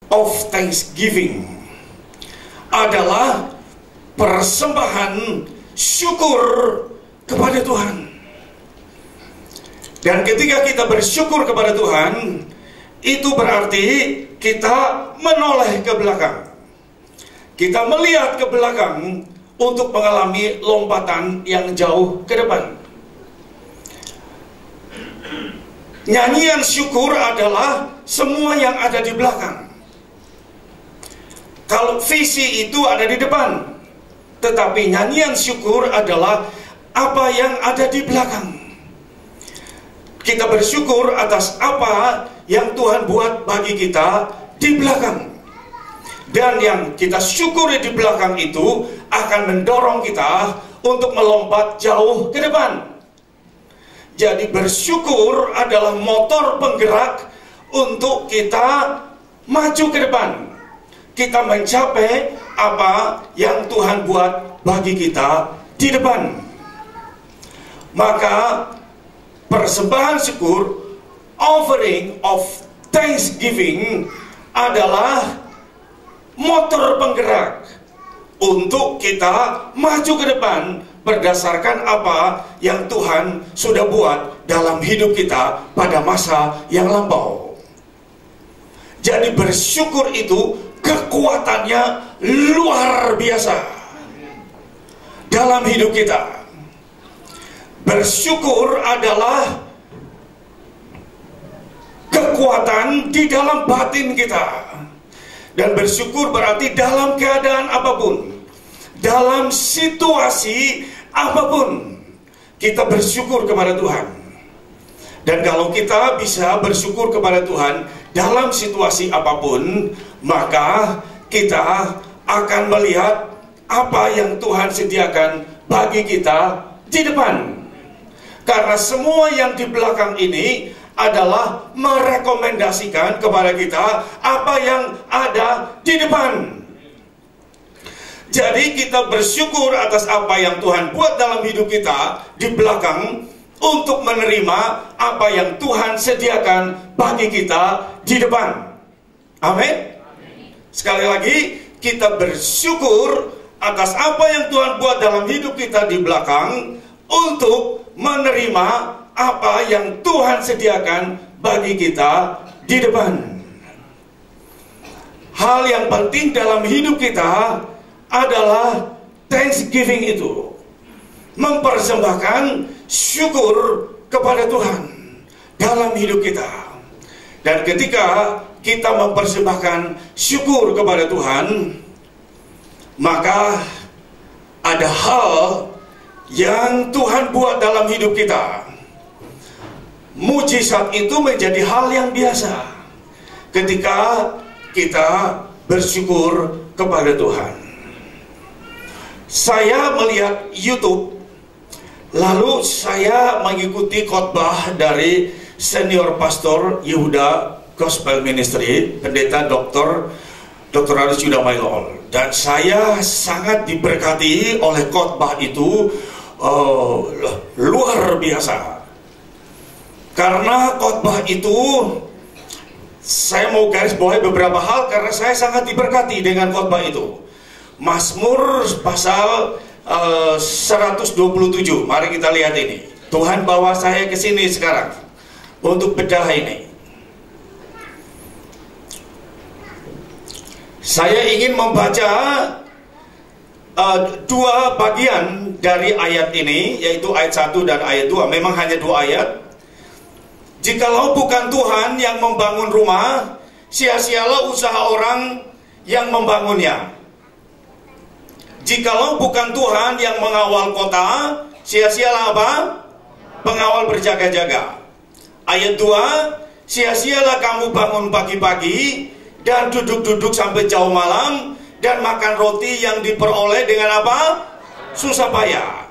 of thanksgiving adalah persembahan syukur kepada Tuhan. Dan ketika kita bersyukur kepada Tuhan, itu berarti kita menoleh ke belakang. Kita melihat ke belakang untuk mengalami lompatan yang jauh ke depan. Nyanyian syukur adalah semua yang ada di belakang. Kalau visi itu ada di depan, tetapi nyanyian syukur adalah apa yang ada di belakang. Kita bersyukur atas apa yang Tuhan buat bagi kita di belakang. Dan yang kita syukuri di belakang itu akan mendorong kita untuk melompat jauh ke depan. Jadi bersyukur adalah motor penggerak untuk kita maju ke depan. Kita mencapai apa yang Tuhan buat bagi kita di depan. Maka persembahan syukur, offering of thanksgiving, adalah motor penggerak untuk kita maju ke depan berdasarkan apa yang Tuhan sudah buat dalam hidup kita pada masa yang lampau. Jadi bersyukur itu kekuatannya luar biasa dalam hidup kita. Bersyukur adalah kekuatan di dalam batin kita. Dan bersyukur berarti dalam keadaan apapun, dalam situasi apapun, kita bersyukur kepada Tuhan. Dan kalau kita bisa bersyukur kepada Tuhan dalam situasi apapun, maka kita akan melihat apa yang Tuhan sediakan bagi kita di depan. Karena semua yang di belakang ini adalah merekomendasikan kepada kita apa yang ada di depan. Jadi kita bersyukur atas apa yang Tuhan buat dalam hidup kita di belakang untuk menerima apa yang Tuhan sediakan bagi kita di depan. Amin. Sekali lagi, kita bersyukur atas apa yang Tuhan buat dalam hidup kita di belakang untuk menerima apa yang Tuhan sediakan bagi kita di depan. Hal yang penting dalam hidup kita adalah thanksgiving itu. Mempersembahkan syukur kepada Tuhan dalam hidup kita. Dan ketika kita mempersembahkan syukur kepada Tuhan, maka ada hal yang Tuhan buat dalam hidup kita. Mujizat itu menjadi hal yang biasa ketika kita bersyukur kepada Tuhan. Saya melihat YouTube, lalu saya mengikuti khotbah dari senior pastor Yehuda Gospel Ministry, pendeta Dr. Aris Yuda Mailol. Dan saya sangat diberkati oleh khotbah itu, luar biasa. Karena khotbah itu, saya mau garis bawahi beberapa hal karena saya sangat diberkati dengan khotbah itu. Mazmur pasal 127. Mari kita lihat ini. Tuhan bawa saya ke sini sekarang untuk bedah ini. Saya ingin membaca dua bagian dari ayat ini, yaitu ayat 1 dan ayat 2. Memang hanya dua ayat. Jikalau bukan Tuhan yang membangun rumah, sia-sialah usaha orang yang membangunnya. Jikalau bukan Tuhan yang mengawal kota, sia-sialah apa? Pengawal berjaga-jaga. Ayat 2, sia-sialah kamu bangun pagi-pagi dan duduk-duduk sampai jauh malam dan makan roti yang diperoleh dengan apa? Susah payah.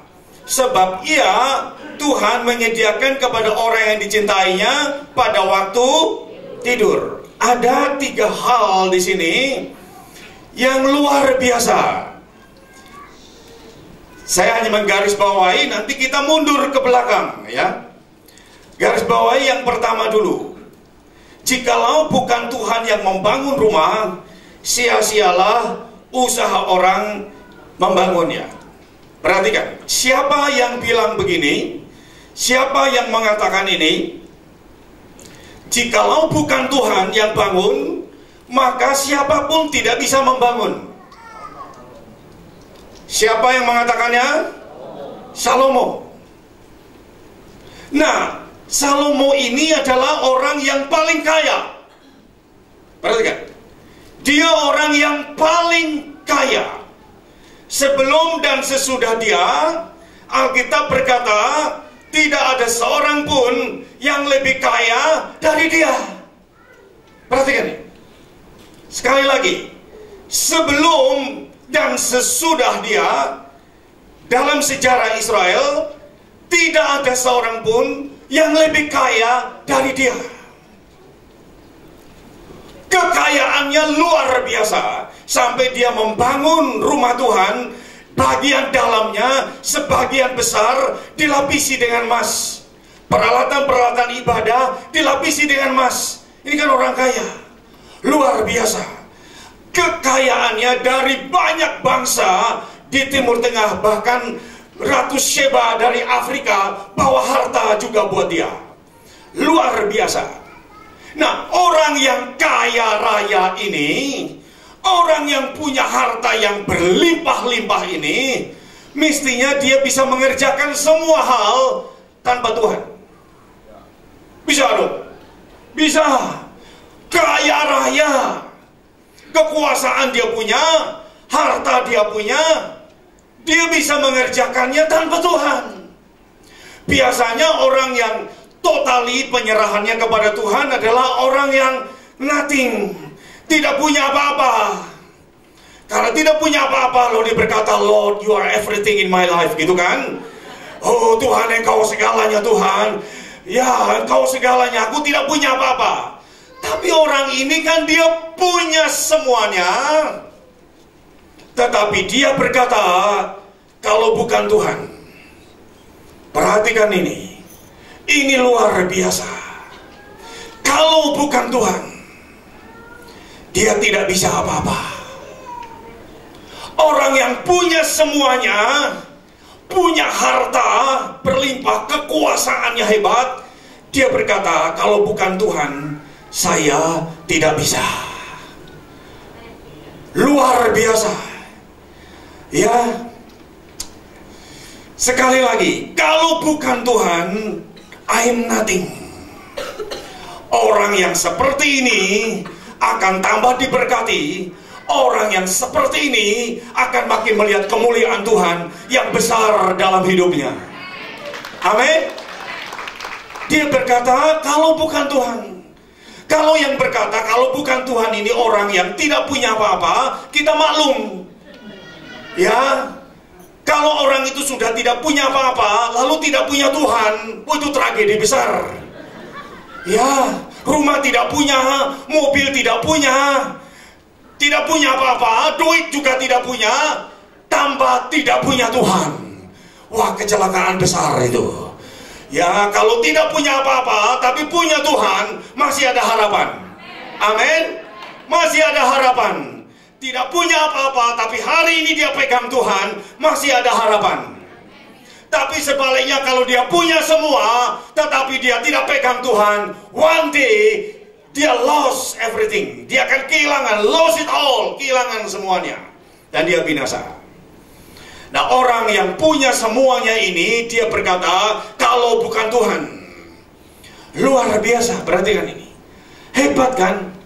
Sebab ia, Tuhan menyediakan kepada orang yang dicintainya pada waktu tidur. Ada 3 hal di sini yang luar biasa. Saya hanya menggarisbawahi, nanti kita mundur ke belakang, ya. Garis bawahi yang pertama dulu. jikalau bukan Tuhan yang membangun rumah, sia-sialah usaha orang membangunnya. Perhatikan, siapa yang bilang begini? Siapa yang mengatakan ini? Jikalau bukan Tuhan yang bangun, maka siapapun tidak bisa membangun. Siapa yang mengatakannya? Salomo. Nah, Salomo ini adalah orang yang paling kaya. Perhatikan, dia orang yang paling kaya. Sebelum dan sesudah dia, Alkitab berkata, tidak ada seorang pun yang lebih kaya dari dia. Perhatikan ini. Sekali lagi, sebelum dan sesudah dia, dalam sejarah Israel, tidak ada seorang pun yang lebih kaya dari dia. Kekayaannya luar biasa, sampai dia membangun rumah Tuhan. Bagian dalamnya sebagian besar dilapisi dengan emas. Peralatan-peralatan ibadah dilapisi dengan emas. Ini kan orang kaya, luar biasa. Kekayaannya dari banyak bangsa di Timur Tengah, bahkan Ratu Sheba dari Afrika bawa harta juga buat dia. Luar biasa. Nah, orang yang kaya raya ini, orang yang punya harta yang berlimpah-limpah ini, mestinya dia bisa mengerjakan semua hal tanpa Tuhan. Bisa dong? Bisa. Kaya raya, kekuasaan dia punya, harta dia punya, dia bisa mengerjakannya tanpa Tuhan. Biasanya orang yang totali penyerahannya kepada Tuhan adalah orang yang nothing, tidak punya apa-apa. Karena tidak punya apa-apa, lalu dia berkata, Lord, you are everything in my life, gitu kan? Oh Tuhan, Engkau segalanya Tuhan. Ya, Engkau segalanya, aku tidak punya apa-apa. Tapi orang ini kan dia punya semuanya, tetapi dia berkata, kalau bukan Tuhan. Perhatikan ini luar biasa. Kalau bukan Tuhan, dia tidak bisa apa-apa. Orang yang punya semuanya, punya harta berlimpah, kekuasaannya hebat, dia berkata, kalau bukan Tuhan, saya tidak bisa. Luar biasa. Ya, sekali lagi, kalau bukan Tuhan, I'm nothing. Orang yang seperti ini akan tambah diberkati. Orang yang seperti ini akan makin melihat kemuliaan Tuhan yang besar dalam hidupnya. Amin. Dia berkata, kalau bukan Tuhan. Kalau yang berkata, kalau bukan Tuhan ini orang yang tidak punya apa-apa, kita maklum. Ya, kalau orang itu sudah tidak punya apa-apa, lalu tidak punya Tuhan, itu tragedi besar. Ya, rumah tidak punya, mobil tidak punya apa-apa, duit juga tidak punya, tambah tidak punya Tuhan. Wah, kecelakaan besar itu. Ya, kalau tidak punya apa-apa, tapi punya Tuhan, masih ada harapan. Amin. Masih ada harapan. Tidak punya apa-apa, tapi hari ini dia pegang Tuhan, masih ada harapan. Tapi sebaliknya, kalau dia punya semua, tetapi dia tidak pegang Tuhan, one day dia lost everything. Dia akan kehilangan, lost it all, kehilangan semuanya, dan dia binasa. Nah, orang yang punya semuanya ini, dia berkata, kalau bukan Tuhan. Luar biasa, perhatikan ini. Hebat kan?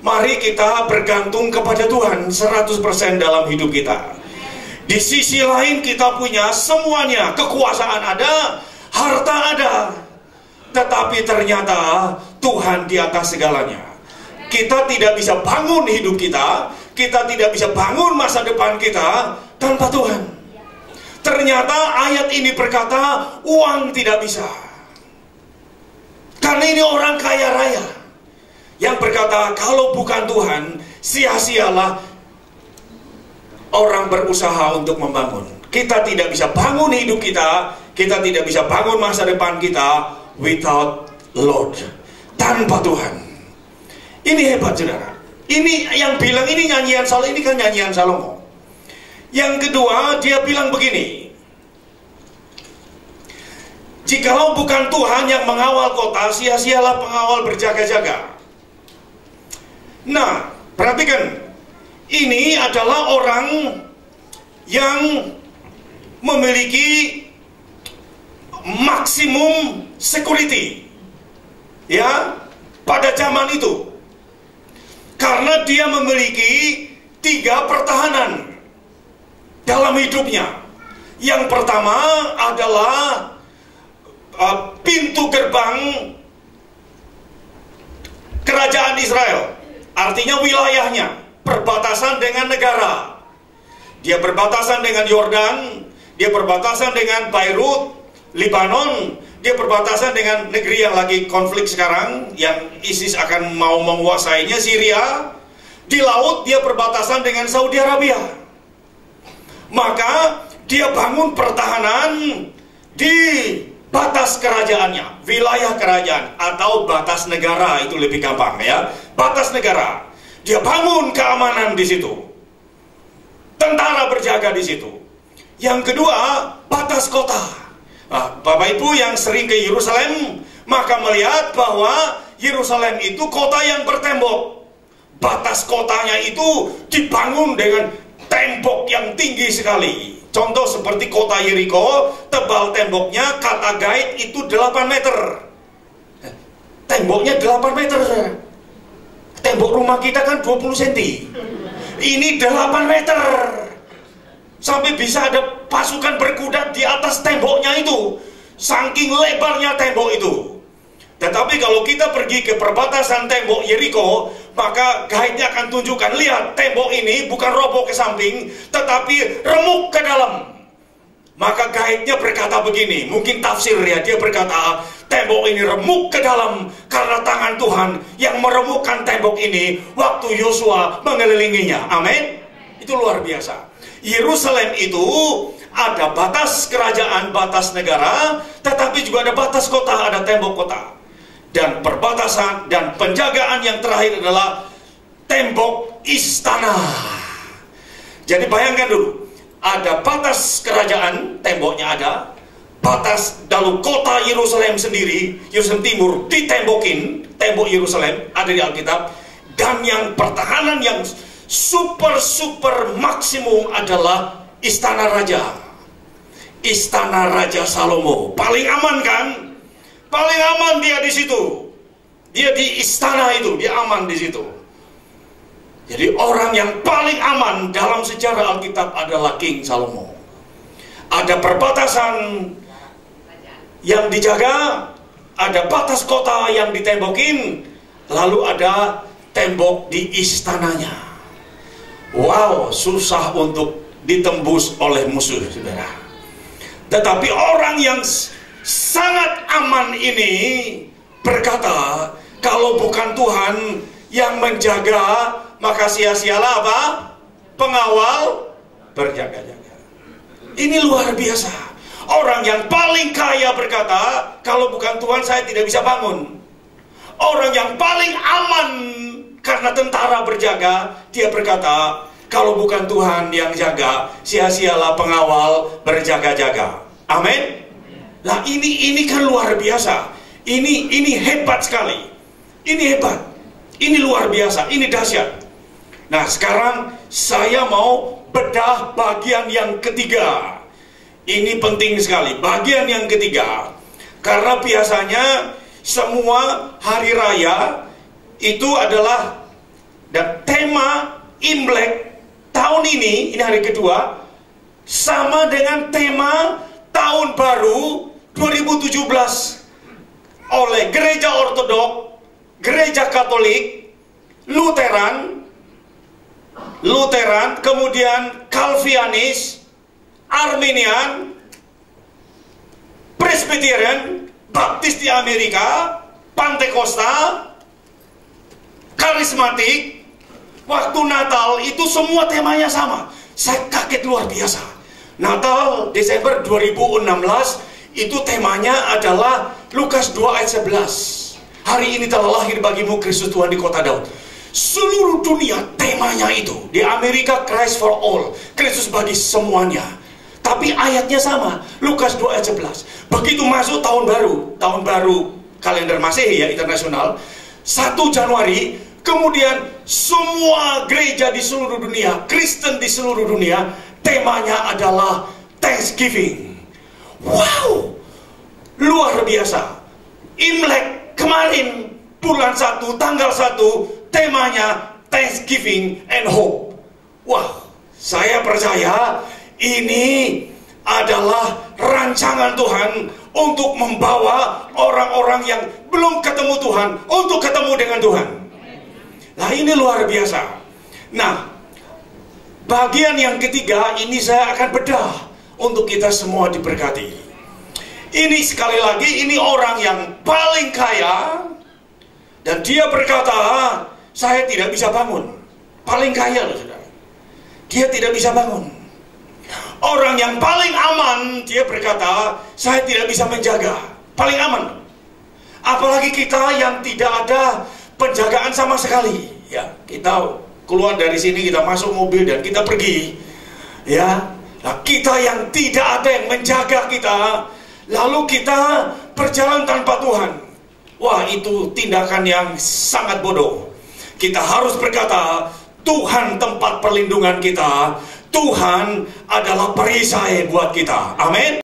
Mari kita bergantung kepada Tuhan 100% dalam hidup kita. Di sisi lain kita punya semuanya, kekuasaan ada, harta ada. Tetapi ternyata Tuhan di atas segalanya. Kita tidak bisa bangun hidup kita, kita tidak bisa bangun masa depan kita tanpa Tuhan. Ternyata ayat ini berkata, uang tidak bisa. Karena ini orang kaya raya yang berkata, kalau bukan Tuhan, sia-sialah orang berusaha untuk membangun. Kita tidak bisa bangun hidup kita, kita tidak bisa bangun masa depan kita without Lord, tanpa Tuhan. Ini hebat, saudara. Ini yang bilang ini nyanyian Salomo, ini kan nyanyian Salomo. Yang kedua, dia bilang begini, jikalau bukan Tuhan yang mengawal kota, sia-sialah pengawal berjaga-jaga. Nah, perhatikan, ini adalah orang yang memiliki maksimum security, ya, pada zaman itu, karena dia memiliki 3 pertahanan dalam hidupnya. Yang pertama adalah pintu gerbang kerajaan Israel, artinya wilayahnya, perbatasan dengan negara. Dia berbatasan dengan Yordan, dia berbatasan dengan Beirut, Lebanon, dia berbatasan dengan negeri yang lagi konflik sekarang, yang ISIS akan mau menguasainya, Syria. Di laut dia berbatasan dengan Saudi Arabia. Maka dia bangun pertahanan di batas kerajaannya, wilayah kerajaan atau batas negara, itu lebih gampang ya. Batas negara. Dia bangun keamanan di situ. Tentara berjaga di situ. Yang kedua, batas kota. Nah, Bapak Ibu yang sering ke Yerusalem, maka melihat bahwa Yerusalem itu kota yang bertembok. Batas kotanya itu dibangun dengan tembok yang tinggi sekali. Contoh seperti kota Yeriko, tebal temboknya kata guide itu 8 meter. Temboknya 8 meter. Tembok rumah kita kan 20 cm. Ini 8 meter. Sampai bisa ada pasukan berkuda di atas temboknya itu. Saking lebarnya tembok itu. Tetapi kalau kita pergi ke perbatasan tembok Yeriko, maka guide-nya akan tunjukkan, lihat tembok ini bukan roboh ke samping, tetapi remuk ke dalam. Maka guide-nya berkata begini, mungkin tafsir ya, dia berkata, tembok ini remuk ke dalam karena tangan Tuhan yang meremukkan tembok ini waktu Yosua mengelilinginya. Amin. Itu luar biasa. Yerusalem itu ada batas kerajaan, batas negara, tetapi juga ada batas kota, ada tembok kota. Dan perbatasan dan penjagaan yang terakhir adalah tembok istana. Jadi bayangkan dulu, ada batas kerajaan, temboknya ada, batas lalu kota Yerusalem sendiri, Yerusalem Timur ditembokin, tembok Yerusalem ada di Alkitab, dan yang pertahanan yang super maksimum adalah istana raja. Istana Raja Salomo, paling aman kan? Paling aman dia di situ. Dia di istana itu, dia aman di situ. Jadi orang yang paling aman dalam sejarah Alkitab adalah King Salomo. Ada perbatasan yang dijaga, ada batas kota yang ditembokin, lalu ada tembok di istananya. Wow, susah untuk ditembus oleh musuh, saudara. Tetapi orang yang sangat aman ini berkata, kalau bukan Tuhan yang menjaga, maka sia-sialah apa? Pengawal berjaga-jaga. Ini luar biasa. Orang yang paling kaya berkata, kalau bukan Tuhan saya tidak bisa bangun. Orang yang paling aman karena tentara berjaga, dia berkata, kalau bukan Tuhan yang jaga, sia-sialah pengawal berjaga-jaga. Amin. Nah ini kan luar biasa. Ini hebat sekali. Ini hebat. Ini luar biasa. Ini dahsyat. Nah sekarang saya mau bedah bagian yang ketiga. Ini penting sekali. Bagian yang ketiga. Karena biasanya semua hari raya itu adalah, dan tema Imlek tahun ini hari kedua, sama dengan tema tahun baru 2017 oleh gereja Ortodok, gereja Katolik, Lutheran, kemudian Calvianis, Arminian, Presbyterian, Baptis di Amerika, Pantekosta, Karismatik. Waktu Natal itu semua temanya sama. Saya kaget luar biasa. Natal Desember 2016 itu temanya adalah Lukas 2 ayat 11. Hari ini telah lahir bagimu Kristus Tuhan di kota Daud. Seluruh dunia temanya itu. Di Amerika Christ for all, Kristus bagi semuanya. Tapi ayatnya sama, Lukas 2 ayat 11. Begitu masuk tahun baru kalender Masehi ya, internasional, 1 Januari, kemudian semua gereja di seluruh dunia, Kristen di seluruh dunia, temanya adalah Thanksgiving. Wow, luar biasa. Imlek kemarin, bulan 1, tanggal 1, temanya Thanksgiving and Hope. Wah, saya percaya ini adalah rancangan Tuhan untuk membawa orang-orang yang belum ketemu Tuhan untuk ketemu dengan Tuhan. Nah, ini luar biasa. Nah, bagian yang ketiga ini saya akan bedah untuk kita semua diberkati. Ini sekali lagi, ini orang yang paling kaya, dan dia berkata, saya tidak bisa bangun. Paling kaya loh saudara, dia tidak bisa bangun. Orang yang paling aman, dia berkata, saya tidak bisa menjaga. Paling aman. Apalagi kita yang tidak ada penjagaan sama sekali. Ya, kita keluar dari sini, kita masuk mobil dan kita pergi. Ya, nah, kita yang tidak ada yang menjaga kita, lalu kita berjalan tanpa Tuhan. Wah, itu tindakan yang sangat bodoh. Kita harus berkata, Tuhan tempat perlindungan kita, Tuhan adalah perisai buat kita. Amin.